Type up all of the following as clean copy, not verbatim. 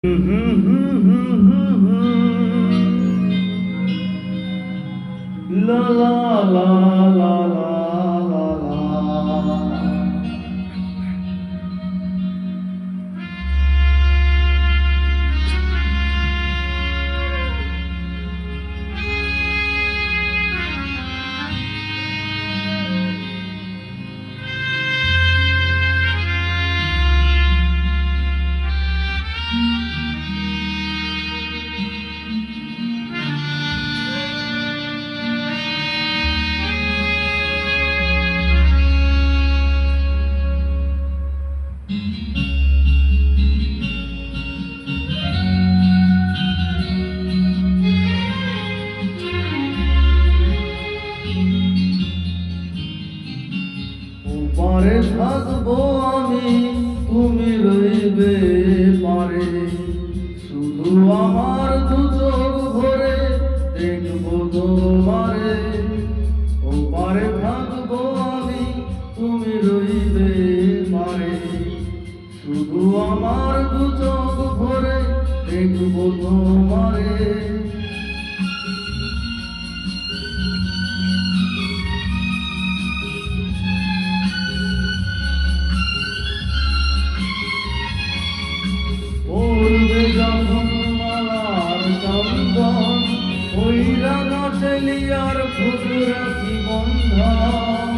La la la la la la la. পারে থাকবো আমি, তুমি রইবে পারে, শুধু আমার দু চোখ ভরে দেখবো তোমারে। ও পারে থাকবো আমি, তুমি রইবে পারে, শুধু আমার দু চোখ ভরে দেখবো তোমারে। পড়বে যখন মালার চন্দন, ওই রাঙা চেলিয়ার ফুল রাখি বন্ধন।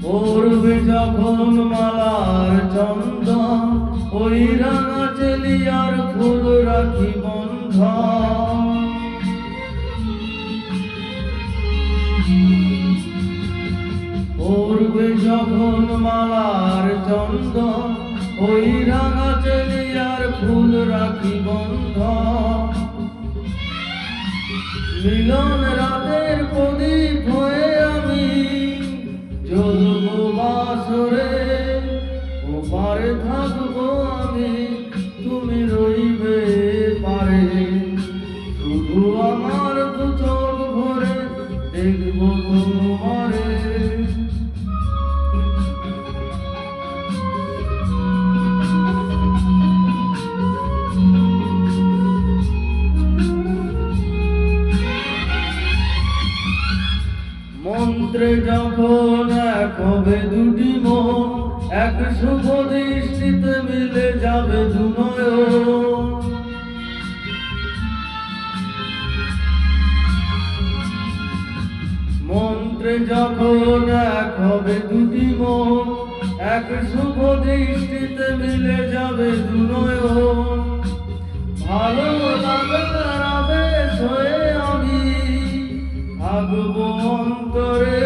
পড়বে যখন মালার চন্দন, ওই রাঙা চেলিয়ার ফুল রাখি বন্ধন। পড়বে যখন মালার চন্দন, ওই রাঙা চেলিয়ার ফুল রাখি বন্ধন। মিলন রাতের প্রদীপ হয়ে আমি জ্বলবো বাসরে। ও পারে থাকবো আমি, তুমি রইবে পারে, শুধু আমার দু চোখ ভরে দেখবো তোমারে। মন্ত্রে যখন এক হবে দুটি মন, এক শুভ দৃষ্টিতে মিলে যাবে দু নয়ন। মন্ত্রে যখন এক হবে দুটি মন, এক শুভ দৃষ্টিতে মিলে যাবে দু নয়ন। ভালো লাগার আবেশ হয়ে আমি থাকবো অন্তরে।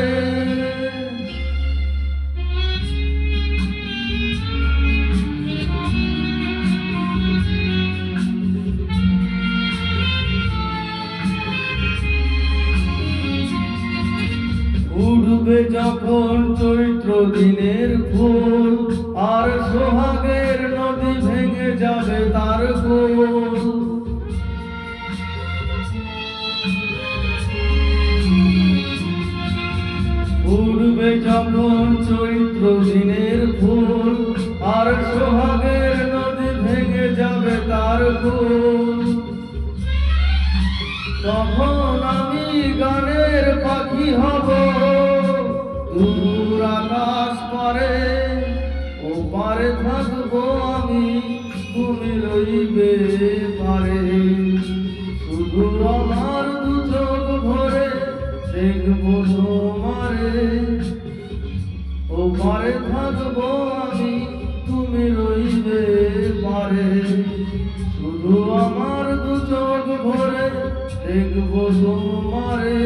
উঠবে যখন চৈত্র দিনের ফুল, আর সোহাগের নদী ভেঙে যাবে তার কোল। উঠবে যখন চৈত্র দিনের ফুল, আর সোহাগের নদী ভেঙে যাবে তার কোল। তখন আমি গানের পাখি হব দূর আকাশ পারে। ও পারে থাকবো আমি, তুমি রইবে পারে, শুধু আমার দু চোখ ভরে দেখবো তোমারে। ও পারে থাকবো আমি, তুমি রইবে পারে, শুধু আমার দু চোখ ভরে দেখবো তোমারে।